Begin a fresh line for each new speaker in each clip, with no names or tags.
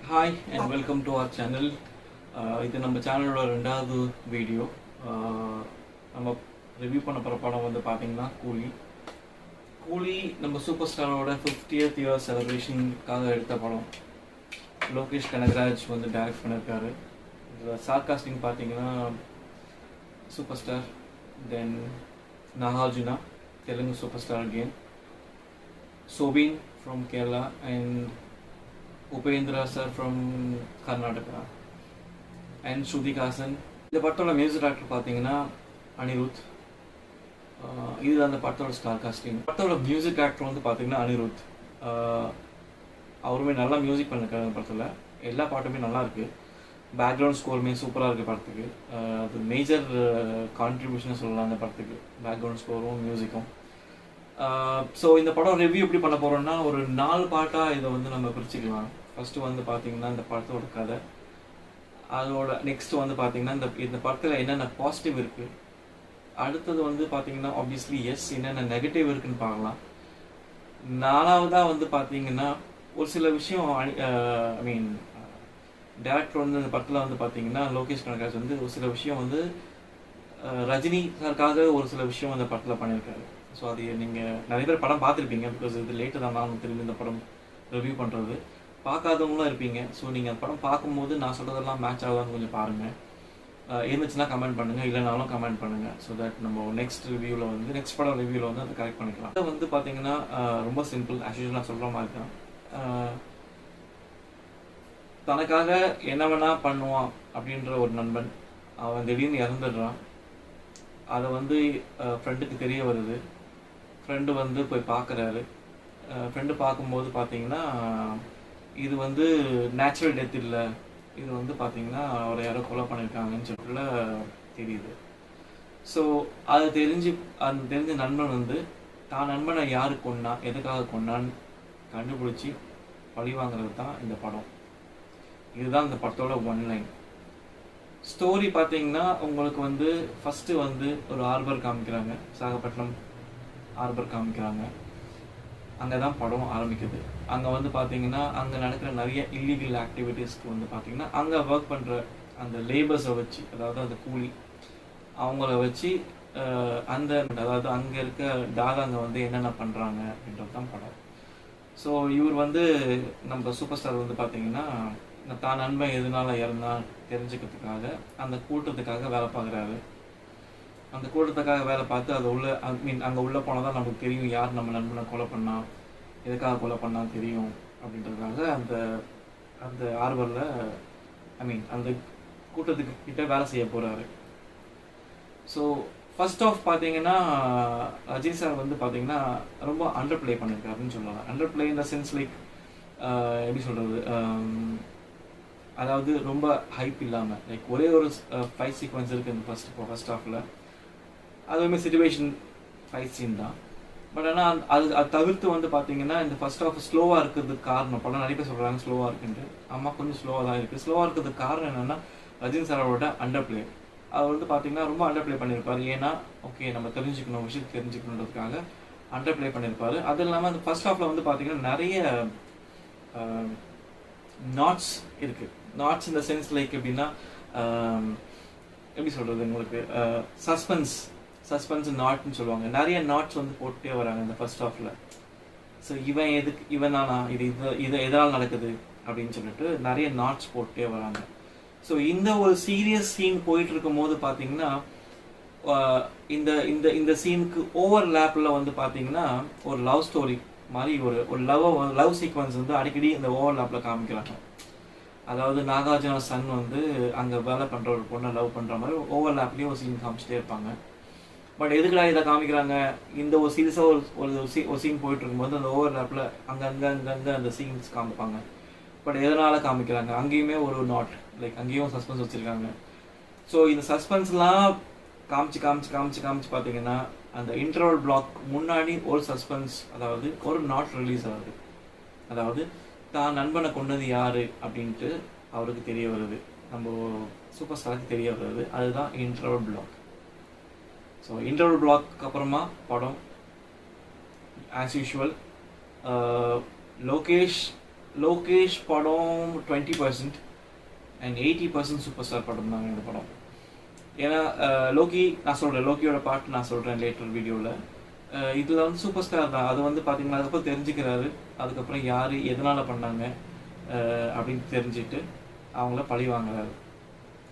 Hi and welcome to our channel. இது நம்ம சேனலோட ரெண்டாவது வீடியோ. நம்ம ரிவ்யூ பண்ண போகிற படம் வந்து பார்த்தீங்கன்னா கூலி நம்ம சூப்பர் ஸ்டாரோட 50th இயர் செலிப்ரேஷனுக்காக எடுத்த படம். லோகேஷ் கனகராஜ் வந்து டைரக்ட் பண்ணியிருக்காரு. இதில் சார்காஸ்டிங் பார்த்தீங்கன்னா super star, then Nagarjuna Telugu super star again, Soubin from Kerala and Upendra sir from Karnataka and Shruti Haasan. இந்த படத்தோட மியூசிக் டைரக்டர் பார்த்தீங்கன்னா அனிருத். இது அந்த படத்தோட ஸ்டார் காஸ்டிங். படத்தோட மியூசிக் டைரக்டர் வந்து பார்த்தீங்கன்னா அனிருத். அவருமே நல்லா மியூசிக் பண்ணிருக்காரு அந்த படத்தில். எல்லா பாட்டுமே நல்லா இருக்குது. பேக்ரவுண்ட் ஸ்கோருமே சூப்பராக இருக்குது படத்துக்கு. அது மேஜர் கான்ட்ரிபியூஷன் சொல்லலாம் அந்த படத்துக்கு, பேக்ரவுண்ட் ஸ்கோரும் மியூசிக்கும். ஸோ இந்த படம் ரிவ்யூ எப்படி பண்ண போகிறோம்னா, ஒரு 4 பாட்டாக இதை வந்து நம்ம பிரிச்சுக்கலாம். ஃபஸ்ட்டு வந்து பார்த்திங்கன்னா இந்த படத்தோட கதை, அதோட நெக்ஸ்ட்டு வந்து பார்த்திங்கன்னா இந்த படத்தில் என்னென்ன பாசிட்டிவ் இருக்குது, அடுத்தது வந்து பார்த்திங்கன்னா ஆப்வியஸ்லி என்னென்ன நெகட்டிவ் இருக்குதுன்னு பார்க்கலாம். 4வதாக வந்து பார்த்திங்கன்னா ஒரு சில விஷயம் ஐ மீன் டேரக்டர் வந்து இந்த படத்தில் வந்து பார்த்திங்கன்னா லோகேஷ் கனகராஜ் வந்து ஒரு சில விஷயம் வந்து ரஜினி சாருக்காக ஒரு சில விஷயம் அந்த படத்தில் பண்ணியிருக்காரு. ஸோ அது நீங்கள் நிறைய பேர் படம் பார்த்துருப்பீங்க, பிகாஸ் இது லேட்டு தான் நான் திரும்பி இந்த படம் ரிவ்யூ பண்ணுறது. பார்க்காதவங்களும் இருப்பீங்க. ஸோ நீங்கள் அந்த படம் பார்க்கும்போது நான் சொல்கிறதெல்லாம் மேட்ச் ஆகுதான்னு கொஞ்சம் பாருங்கள். இருந்துச்சுன்னா கமெண்ட் பண்ணுங்கள், இல்லைனாலும் கமெண்ட் பண்ணுங்கள். ஸோ தட் நம்ம நெக்ஸ்ட் படம் ரிவ்யூவில் வந்து அதை கரெக்ட் பண்ணிக்கலாம். அதை வந்து பார்த்தீங்கன்னா ரொம்ப சிம்பிள், ஆக்சுவலி நான் சொல்கிற மாதிரி தான். தனக்காக என்ன வேணால் பண்ணுவான் அப்படின்ற ஒரு நண்பன், அவன் திடீர்னு இறந்துடுறான். அதை வந்து ஃப்ரெண்டுக்கு தெரிய வருது. ஃப்ரெண்டு வந்து போய் பார்க்குறாரு. ஃப்ரெண்டு பார்க்கும்போது பார்த்தீங்கன்னா இது வந்து நேச்சுரல் டெத் இல்லை, இது வந்து பார்த்தீங்கன்னா அவரை யாரோ கொலை பண்ணியிருக்காங்கன்னு சொல்ல தெரியுது. ஸோ அது தெரிஞ்ச நண்பன் வந்து தான் நண்பனை யாரு கொன்னா, எதுக்காக கொன்னான்னு கண்டுபிடிச்சி பழி வாங்குறது தான் இந்த படம். இதுதான் இந்த படத்தோட ஒன்லைன் ஸ்டோரி. பார்த்தீங்கன்னா உங்களுக்கு வந்து ஃபஸ்ட்டு வந்து ஒரு ஆர்பர் காமிக்கிறாங்க, விசாகப்பட்டினம் ஆர்பர் காமிக்கிறாங்க. அங்கே தான் படம் ஆரம்பிக்குது. அங்கே வந்து பார்த்தீங்கன்னா அங்கே நடக்கிற நிறைய இல்லீகல் ஆக்டிவிட்டீஸ்க்கு வந்து பார்த்தீங்கன்னா அங்கே ஒர்க் பண்ணுற அந்த லேபர்ஸை வச்சு, அதாவது அந்த கூலி அவங்கள வச்சு அதாவது அங்கே இருக்க டாகாங்க வந்து என்னென்ன பண்ணுறாங்க அப்படின்றது தான் படம். ஸோ இவர் வந்து நம்ம சூப்பர் ஸ்டார் வந்து பார்த்தீங்கன்னா தான் நண்பன் எதனால இறந்தா தெரிஞ்சுக்கிறதுக்காக அந்த கூட்டத்துக்காக வேலை பார்க்குறாரு. அந்த கூட்டத்துக்காக வேலை பார்த்து அதை அங்கே உள்ளே போனால் தான் நமக்கு தெரியும் யார் நம்ம நண்பனை கொலை பண்ணா, எதுக்காக கொலை பண்ணான்னு தெரியும் அப்படின்றதுக்காக அந்த ஆர்வரில் அந்த கூட்டத்துக்கு கிட்ட வேலை செய்ய போகிறாரு. ஸோ ஃபர்ஸ்ட் ஆஃப் பார்த்தீங்கன்னா அஜய் சார் வந்து பார்த்தீங்கன்னா ரொம்ப அண்டர் பிளே பண்ணியிருக்காருன்னு சொல்லலாம். Under play in the sense like எப்படி சொல்கிறது, அதாவது ரொம்ப ஹைப் இல்லாமல், லைக் ஒரே ஒரு ஃபைட் சீக்வன்ஸ் இருக்குது இந்த ஃபர்ஸ்ட் ஹாஃபில். அதுவுமே சிச்சுவேஷன் ஃபைட் சீன் தான். பட் ஆனால் அது தவிர்த்து வந்து பார்த்தீங்கன்னா இந்த ஃபர்ஸ்ட் ஹாஃப் ஸ்லோவாக இருக்கிறதுக்கு காரணம், படம் நிறைய பேர் சொல்கிறாங்க ஸ்லோவாக இருக்குன்ட்டு. ஆமாம், கொஞ்சம் ஸ்லோவாக தான் இருக்குது. ஸ்லோவாக இருக்கிறதுக்கு காரணம் என்னென்னா ரஜினி சாரோட அண்டர் பிளே. அவர் வந்து பார்த்தீங்கன்னா ரொம்ப அண்டர் பிளே பண்ணியிருப்பார். ஏன்னா ஓகே நம்ம விஷயத்தை தெரிஞ்சுக்கணுன்றதுக்காக அண்டர் பிளே பண்ணியிருப்பார். அது இல்லாமல் அந்த ஃபர்ஸ்ட் ஹாஃபில் வந்து பார்த்தீங்கன்னா நிறைய நாட்ஸ் இருக்குது. நாட்ஸ் இந்த சென்ஸ் லைக் எப்படின்னா எப்படி சொல்கிறது, உங்களுக்கு சஸ்பென்ஸ் நாட்னு சொல்லுவாங்க. நிறைய நாட்ஸ் வந்து போட்டே வராங்க இந்த ஃபர்ஸ்ட் ஹாஃபில். ஸோ இவன் தானா, இது எதனால் நடக்குது அப்படின்னு சொல்லிட்டு நிறைய நாட்ஸ் போட்டே வராங்க. ஸோ இந்த ஒரு சீரியஸ் சீன் போயிட்டு இருக்கும் போது பார்த்தீங்கன்னா இந்த சீனுக்கு ஓவர் லேப்பில் வந்து பார்த்தீங்கன்னா ஒரு லவ் ஸ்டோரி மாதிரி ஒரு லவ் சீக்வன்ஸ் வந்து அடிக்கடி இந்த ஓவர் லேப்பில் காமிக்கிறாங்க. அதாவது நாகார்ஜுனா சன் வந்து அங்கே வேலை பண்ணுற ஒரு பொண்ணை லவ் பண்ணுற மாதிரி ஓவர் லேப்லேயும் ஒரு சீன் காமிச்சிட்டே இருப்பாங்க. பட் எதுக்குடா இதை காமிக்கிறாங்க, இந்த ஒரு சீரியஸாக ஒரு சீன் போயிட்டு இருக்கும்போது அந்த ஓவர் லேப்பில் அங்கங்கே அந்த சீன்ஸ் காமிப்பாங்க. பட் எதனால் காமிக்கிறாங்க, அங்கேயுமே ஒரு நாட் லைக் அங்கேயும் சஸ்பென்ஸ் வச்சுருக்காங்க. ஸோ இந்த சஸ்பென்ஸ்லாம் காமிச்சு பார்த்தீங்கன்னா அந்த இன்டர்வல் பிளாக் முன்னாடி ஒரு சஸ்பென்ஸ், அதாவது ஒரு நாட் ரிலீஸ் ஆகுது. அதாவது தான் நண்பனை கொண்டது யாரு அப்படின்ட்டு அவருக்கு தெரிய வருது, நம்ம சூப்பர் ஸ்டாருக்கு தெரிய வருது. அதுதான் interval block. So interval block அப்புறமா படம் ஆஸ் யூஷுவல் லோகேஷ் லோகேஷ் படம் 20% அண்ட் 80% சூப்பர் ஸ்டார் படம் தாங்க இந்த படம். ஏன்னா லோக்கி நான் சொல்கிறேன், லோக்கியோட பாட்டு நான் சொல்கிறேன் லேட்டர் வீடியோவில். இதில் வந்து சூப்பர் ஸ்டார் தான். அது வந்து பார்த்தீங்கன்னா அதுக்கப்புறம் தெரிஞ்சுக்கிறாரு. அதுக்கப்புறம் யார் எதனால் பண்ணாங்க அப்படின்னு தெரிஞ்சுட்டு அவங்கள பழி வாங்குறாரு.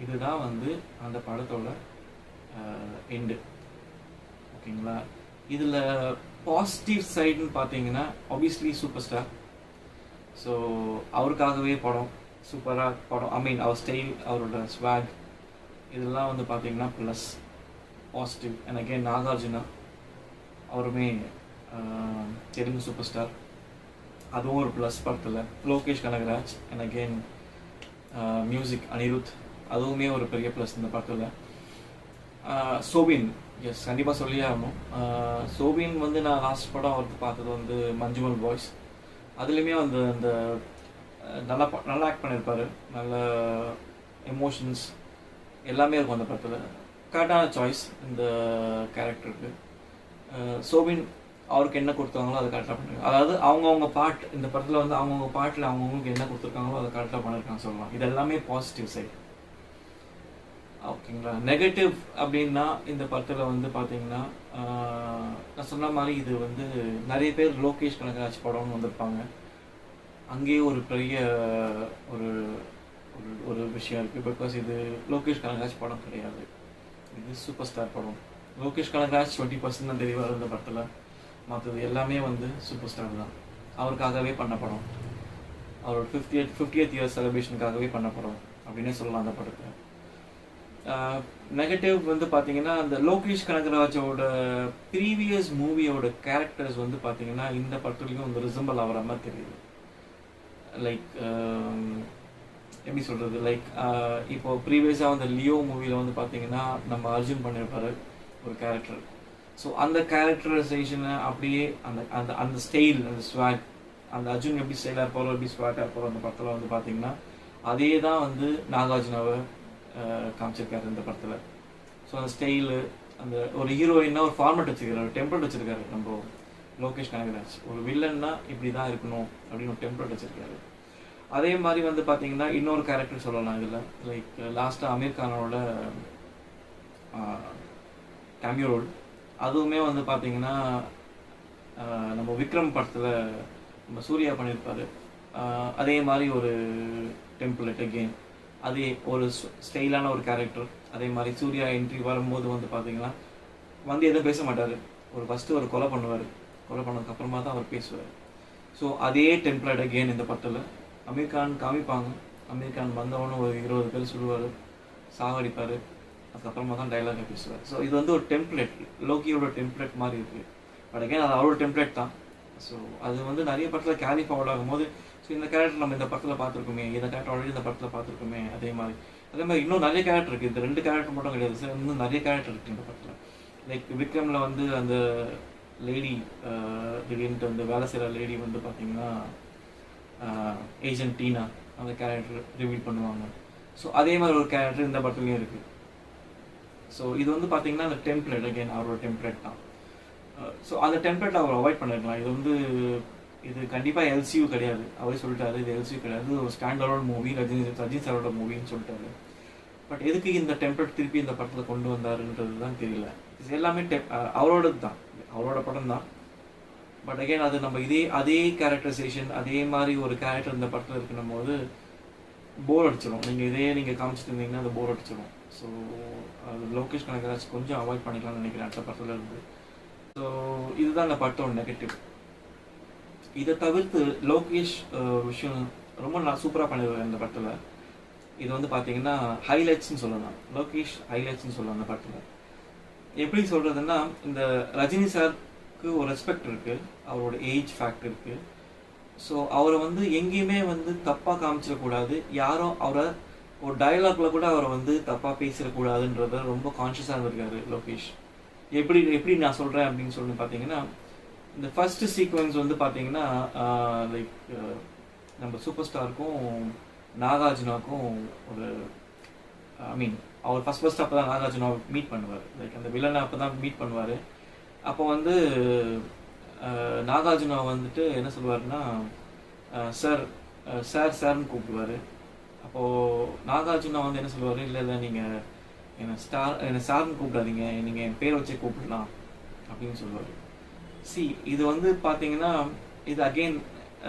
இதுதான் வந்து அந்த படத்தோட எண்டு. ஓகேங்களா? இதில் பாசிட்டிவ் சைடுன்னு பார்த்தீங்கன்னா ஆப்வியஸ்லி சூப்பர் ஸ்டார். ஸோ அவருக்காகவே படம் சூப்பராக படம். ஐ மீன் அவர் ஸ்டைல், அவரோட ஸ்வாக், இதெல்லாம் வந்து பார்த்தீங்கன்னா plus positive. And again Nagarjuna அவருமே தெலுங்கு சூப்பர் ஸ்டார், அதுவும் ஒரு ப்ளஸ் படத்தில். Lokesh Kanagaraj and again music Anirudh, அதுவுமே ஒரு பெரிய ப்ளஸ் இந்த படத்தில். சோபின், எஸ் கண்டிப்பாக சொல்லியே ஆகணும். சோபின் வந்து நான் லாஸ்ட் படம் அவருக்கு பார்த்தது வந்து மஞ்சுமல் பாய்ஸ். அதுலேயுமே வந்து அந்த நல்லா ஆக்ட் பண்ணியிருப்பார். நல்ல எமோஷன்ஸ் எல்லாமே இருக்கும் அந்த படத்தில். கரெக்டான சாய்ஸ் இந்த கேரக்டருக்கு. சோபின் அவருக்கு என்ன கொடுத்தாங்களோ அதை கரெக்டாக பண்ணிருக்காங்க. அதாவது அவங்கவுங்க பாட் இந்த படத்தில் வந்து அவங்கவுங்க பாட்டில் அவங்கவுங்களுக்கு என்ன கொடுத்துருக்காங்களோ அதை கரெக்டாக பண்ணியிருக்காங்க சொல்லலாம். இது எல்லாமே பாசிட்டிவ் சைடு. ஓகேங்களா? நெகட்டிவ் அப்படின்னா இந்த படத்தில் வந்து பார்த்தீங்கன்னா நான் சொன்ன மாதிரி இது வந்து நிறைய பேர் லோகேஷ் கனகராஜ் படம்னு வந்திருப்பாங்க. அங்கேயே ஒரு பெரிய ஒரு ஒரு விஷயம் இருக்குது. பிகாஸ் இது லோகேஷ் கனகராஜ் படம் கிடையாது, இது சூப்பர் ஸ்டார் படம். லோகேஷ் கனகராஜ் 20% தான் தெரிவார் இந்த படத்தில். மற்றது எல்லாமே வந்து சூப்பர் ஸ்டார் தான். அவருக்காகவே பண்ண படம், அவரோட 50th இயர் செலிப்ரேஷனுக்காகவே பண்ண படம் அப்படின்னே சொல்லலாம் அந்த படத்தை. நெகட்டிவ் வந்து பார்த்தீங்கன்னா அந்த லோகேஷ் கனகராஜோட ப்ரீவியஸ் மூவியோட கேரக்டர்ஸ் வந்து பார்த்தீங்கன்னா இந்த படத்துலையும் வந்து ரிசம்பிள் ஆகிற மாதிரி தெரியுது. லைக் எப்படி சொல்கிறது, லைக் இப்போ ப்ரீவியஸாக அந்த லியோ மூவியில் வந்து பார்த்தீங்கன்னா நம்ம அர்ஜுன் பண்ணியிருப்பார் ஒரு கேரக்டர். ஸோ அந்த கேரக்டரைசேஷனை அப்படியே அந்த அந்த அந்த ஸ்டைல், அந்த ஸ்வாக், அந்த அர்ஜுன் எப்படி ஸ்டைலாக இருப்பாரோ எப்படி ஸ்வாட்டாக இருப்பாரோ அந்த படத்தில் வந்து பார்த்தீங்கன்னா அதே தான் வந்து நாகார்ஜுனாவை காமிச்சிருக்காரு இந்த படத்தில். ஸோ அந்த ஸ்டைலு, அந்த ஒரு ஹீரோயின்னா ஒரு ஃபார்மேட் வச்சுருக்காரு, ஒரு டெம்ப்ளேட் வச்சுருக்காரு நம்ம லோகேஷ் கனகராஜ். ஒரு வில்லன்னா இப்படி தான் இருக்கணும் அப்படின்னு ஒரு டெம்ப்ளேட் வச்சுருக்காரு. அதே மாதிரி வந்து பார்த்தீங்கன்னா இன்னொரு கேரக்டர் சொல்லலாம் இதில். லைக் லாஸ்ட்டாக அமீர் கானோட கேமியோ ரோல், அதுவுமே வந்து பார்த்தீங்கன்னா நம்ம விக்ரம் படத்தில் நம்ம சூர்யா பண்ணியிருப்பார். அதே மாதிரி ஒரு டெம்ப்ளேட் அகெயின், அதே ஒரு ஸ்டைலான ஒரு கேரக்டர். அதே மாதிரி சூர்யா என்ட்ரி வரும்போது வந்து பார்த்தீங்கன்னா வந்து எதுவும் பேச மாட்டார். ஃபஸ்ட்டு ஒரு கொலை பண்ணுவார், கொலை பண்ணதுக்கப்புறமா தான் அவர் பேசுவார். ஸோ அதே டெம்ப்ளேட் அகெயின் இந்த படத்தில் அமீர் கான் காமிப்பாங்க. அமீர் கான் வந்தவொன்னு ஒரு 20 பேர் சொல்லுவார், சாகடிப்பார், அதுக்கப்புறமா தான் டைலாகை பேசுவார். ஸோ இது வந்து ஒரு டெம்ப்ளேட், லோக்கியோட டெம்ப்ளேட் மாதிரி இருக்குது. பட் அகெயின் அது அவரோட டெம்ப்ளேட் தான். ஸோ அது வந்து நிறைய படத்தில் கேரி ஃபார்வர்ட் ஆகும்போது ஸோ இந்த கேரக்டர் நம்ம இந்த படத்தில் பார்த்துருக்கோமே, இந்த கேரக்டர் ஆல்ரெடி இந்த படத்தில் பார்த்துருக்கோமே, அதே மாதிரி இன்னும் நிறைய கேரக்டர் இருக்குது. இந்த 2 கேரக்டர் மட்டும் கிடையாது சார், இன்னும் நிறைய கேரக்டர் இருக்குது இந்த படத்தில். லைக் விக்ரமில் வந்து அந்த லேடி திடீர்னு வந்து வேலை செய்கிற லேடி வந்து பார்த்திங்கன்னா ஏஜென்ட் டீனா, அந்த கேரக்டர் ரிவீல் பண்ணுவாங்க. ஸோ அதே மாதிரி ஒரு கேரக்டர் இந்த படத்துலையும் இருக்குது. ஸோ இது வந்து பார்த்தீங்கன்னா அந்த டெம்ப்ளேட் அகெயின் அவரோட டெம்ப்ளேட் தான். ஸோ அந்த டெம்ப்ளேட் அவர் அவாய்ட் பண்ணிருக்கலாம். இது வந்து இது கண்டிப்பாக எல்சியூ கிடையாது, அவரே சொல்லிட்டாரு இது எல்சியூ கிடையாது, ஒரு ஸ்டாண்டர்ட் மூவி, ரஜினி சாரோட மூவின்னு சொல்லிட்டாரு. பட் எதுக்கு இந்த டெம்ப்ளேட் திருப்பி இந்த படத்தில் கொண்டு வந்தாருன்றது தான் தெரியல. இது எல்லாமே அவரோடது தான், அவரோட படம் தான். பட் அகெயின் அது நம்ம அதே கேரக்டரைசேஷன், அதே மாதிரி ஒரு கேரக்டர் இந்த படத்தில் இருக்கணும் போது போர் அடிச்சிடும். நீங்கள் காமிச்சிட்டு இருந்தீங்கன்னா அது போர் அடிச்சிடும். ஸோ அது லோகேஷ் கனகராஜ் கொஞ்சம் அவாய்ட் பண்ணிக்கலாம்னு நினைக்கிறேன் அடுத்த படத்தில் இருந்து. ஸோ இதுதான் அந்த படத்தோட நெகட்டிவ். இதை தவிர்த்து லோகேஷ் விஷயம் ரொம்ப சூப்பராக பண்ணிடுவார் இந்த படத்தில். இது வந்து பார்த்தீங்கன்னா ஹைலைட்ஸ்ன்னு சொல்லலாம், லோகேஷ் ஹைலைட்ஸ்ன்னு சொல்லலாம் அந்த படத்தில். எப்படி சொல்கிறதுன்னா, இந்த ரஜினி சாருக்கு ஒரு ரெஸ்பெக்ட் இருக்குது, அவரோட ஏஜ் ஃபேக்ட் இருக்குது. ஸோ அவரை வந்து எங்கேயுமே வந்து தப்பாக காமிச்சிடக்கூடாது, யாரும் அவரை ஒரு டயலாக்ல கூட அவரை வந்து தப்பாக பேசிடக்கூடாதுன்றத ரொம்ப கான்ஷியஸாக இருந்திருக்காரு லோகேஷ். எப்படி நான் சொல்கிறேன் அப்படின்னு சொல்லி பார்த்தீங்கன்னா, இந்த ஃபர்ஸ்ட் சீக்வன்ஸ் வந்து பார்த்தீங்கன்னா லைக் நம்ம சூப்பர் ஸ்டாருக்கும் நாகார்ஜுனாவுக்கும் ஒரு ஐ மீன் அவர் ஃபர்ஸ்ட் அப்போ தான் நாகார்ஜுனாவை மீட் பண்ணுவார். லைக் அந்த வில்லனை அப்போ தான் மீட் பண்ணுவார். அப்போ வந்து நாகார்ஜுனா வந்துட்டு என்ன சொல்லுவாருன்னா, சார் சார் சார்னு கூப்பிடுவார். அப்போது நாகார்ஜுனா வந்து என்ன சொல்லுவார், இல்லை இல்லை நீங்கள் என்னை சார்னு கூப்பிடாதீங்க, நீங்கள் என் பேர் வச்சே கூப்பிடலாம் அப்படின்னு சொல்லுவார். இது வந்து பார்த்தீங்கன்னா இது அகெயின்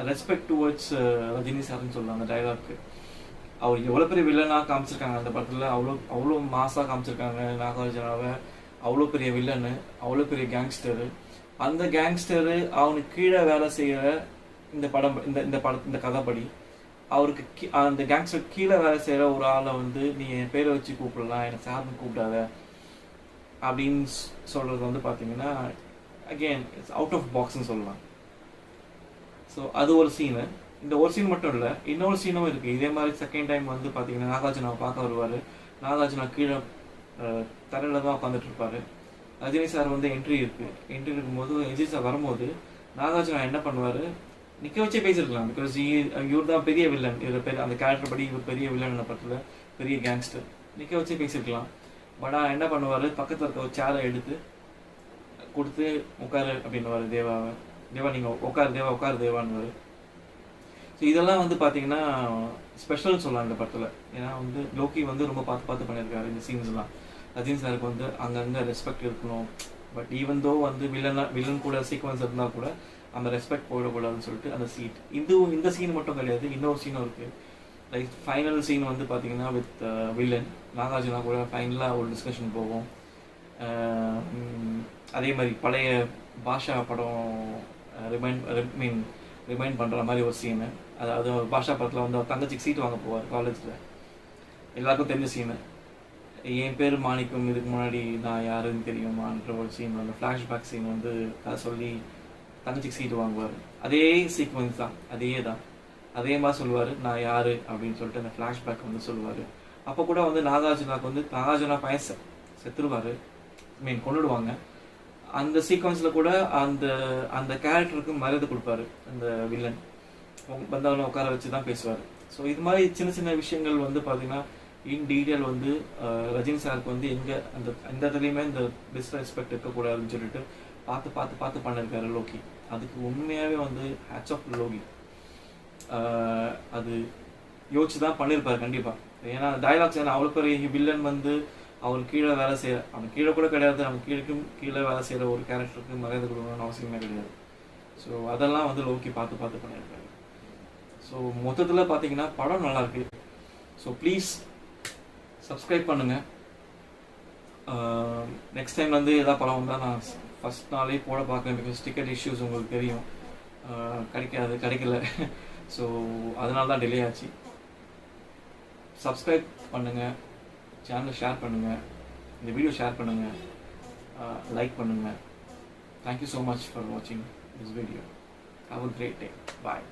ரெஸ்பெக்ட் டுவர்ட்ஸ் ரஜினி சார்னு சொல்லலாம். அந்த டைலாக்கு அவர் எவ்வளோ பெரிய வில்லனாக காமிச்சிருக்காங்க அந்த படத்தில், அவ்வளோ மாசாக காமிச்சிருக்காங்க நாகார்ஜுனாவை. அவ்வளோ பெரிய வில்லனு, அவ்வளோ பெரிய கேங்ஸ்டரு. அந்த கேங்ஸ்டரு அவனுக்கு கீழே வேலை செய்கிற இந்த படம் இந்த கதைப்படி அவருக்கு அந்த கேங்ஸ்டர் கீழே வேலை செய்கிற ஒரு ஆளை வந்து நீ என் பேரை வச்சு கூப்பிடலாம், என்னை சார்னு கூப்பிடாத அப்படின்னு சொல்கிறது வந்து பார்த்தீங்கன்னா அகெயின் இட்ஸ் அவுட் ஆஃப் பாக்ஸ்ன்னு சொல்லலாம். ஸோ அது ஒரு சீனு. இந்த ஒரு சீன் மட்டும் இல்லை, இன்னொரு சீனும் இருக்குது. இதே மாதிரி செகண்ட் டைம் வந்து பார்த்தீங்கன்னா நாகார்ஜுனாவை பார்க்க வருவார். நாகார்ஜுனா கீழே தரையில் தான் உட்காந்துட்டு இருப்பார். ரஜினி சார் வந்து என்ட்ரி இருக்கும்போது ரஜினி சார் வரும்போது நாகார்ஜுனா என்ன பண்ணுவார், நிற்க வச்சே பேசியிருக்கலாம். பிகாஸ் இவர் தான் பெரிய வில்லன், இவர் அந்த கேரக்டர் படி இவர் பெரிய வில்லன் படத்தில், பெரிய கேங்ஸ்டர். நிற்க வச்சே பேசியிருக்கலாம். பட் ஆனால் என்ன பண்ணுவார், பக்கத்தில் இருக்க ஒரு சேரை எடுத்து கொடுத்து உட்காரு அப்படின்னுவார் தேவாவை. தேவா நீங்கள் உட்காரு தேவான்னு. ஸோ இதெல்லாம் வந்து பார்த்தீங்கன்னா ஸ்பெஷல்னு சொல்லலாம் இந்த படத்தில். ஏன்னா வந்து லோக்கி வந்து ரொம்ப பார்த்து பண்ணியிருக்காரு இந்த சீன்ஸ்லாம். ரஜினி சாருக்கு வந்து அங்கங்கே ரெஸ்பெக்ட் இருக்கணும். பட் ஈவன் தோ வந்து வில்லன் கூட சீக்வன்ஸ் இருந்தால் கூட அந்த ரெஸ்பெக்ட் போயிடக்கூடாதுன்னு சொல்லிட்டு அந்த சீட். இந்த சீன் மட்டும் கிடையாது, இன்னொரு சீனும் இருக்குது. லைக் ஃபைனல் சீன் வந்து பார்த்தீங்கன்னா வித் வில்லன் நாகார்ஜுனா கூட ஃபைனலாக ஒரு டிஸ்கஷன் போகும். அதே மாதிரி பழைய பாஷா படம் ரிமைண்ட் பண்ணுற மாதிரி ஒரு சீனு. அதாவது பாஷா படத்தில் வந்து தங்கச்சிக்கு சீட் வாங்க போவார் காலேஜில். எல்லாருக்கும் தெரிஞ்ச சீனு. என் பேர் மாணிக்கம், இதுக்கு முன்னாடி நான் யாருன்னு தெரியுமான்ற ஒரு சீன், அந்த ஃப்ளாஷ்பேக் சீன் வந்து அதை சொல்லி தங்கச்சிக்கு சீட்டு வாங்குவார். அதே சீக்வன்ஸ் தான், அதே மாதிரி சொல்லுவார் நான் யார் அப்படின்னு சொல்லிட்டு அந்த ஃப்ளாஷ்பேக் வந்து சொல்லுவார். அப்போ கூட வந்து நாகார்ஜுனா பையன் செத்துருவார், கொண்டுடுவாங்க. அந்த சீக்வன்ஸில் கூட அந்த கேரக்டருக்கு மரியாதை கொடுப்பாரு அந்த வில்லன். வந்தவனை உட்கார வச்சு தான் பேசுவார். ஸோ இது மாதிரி சின்ன விஷயங்கள் வந்து பார்த்தீங்கன்னா இன் டீட்டெயில் வந்து ரஜினி சாருக்கு வந்து எந்த இடத்துலையுமே இந்த டிஸ்ரெஸ்பெக்ட் இருக்கக்கூடாதுன்னு சொல்லிட்டு பார்த்து பண்ணியிருக்காரு லோக்கி. அதுக்கு உண்மையாகவே வந்து ஹேட்ஸ் ஆஃப் லோகி. அது யோசிச்சு தான் பண்ணியிருப்பார் கண்டிப்பாக. ஏன்னா டைலாக்ஸ் அவ்வளோ பெரிய வில்லன் வந்து அவர் கீழே வேலை செய்கிற, அவன் கீழே கூட கிடையாது, அவன் கீழே வேலை செய்கிற ஒரு கேரக்டருக்கு மரியாதை கொடுக்கணும்னு அவசியமே கிடையாது. ஸோ அதெல்லாம் வந்து லோக்கி பார்த்து பண்ணியிருக்காரு. ஸோ மொத்தத்தில் பார்த்தீங்கன்னா படம் நல்லாயிருக்கு. ஸோ ப்ளீஸ் சப்ஸ்கிரைப் பண்ணுங்கள். நெக்ஸ்ட் டைம் வந்து எதாவது படம் வந்தால் நான் ஃபஸ்ட் நாளே போட பார்க்குறேன். பிகாஸ் டிக்கெட் இஷ்யூஸ் உங்களுக்கு தெரியும், கிடைக்கல. ஸோ அதனால தான் டிலே ஆச்சு. சப்ஸ்கிரைப் பண்ணுங்கள், சேனலை ஷேர் பண்ணுங்கள், இந்த வீடியோ ஷேர் பண்ணுங்கள், லைக் பண்ணுங்கள். தேங்க்யூ ஸோ மச் ஃபார் வாட்சிங் this video. Have a great day. Bye.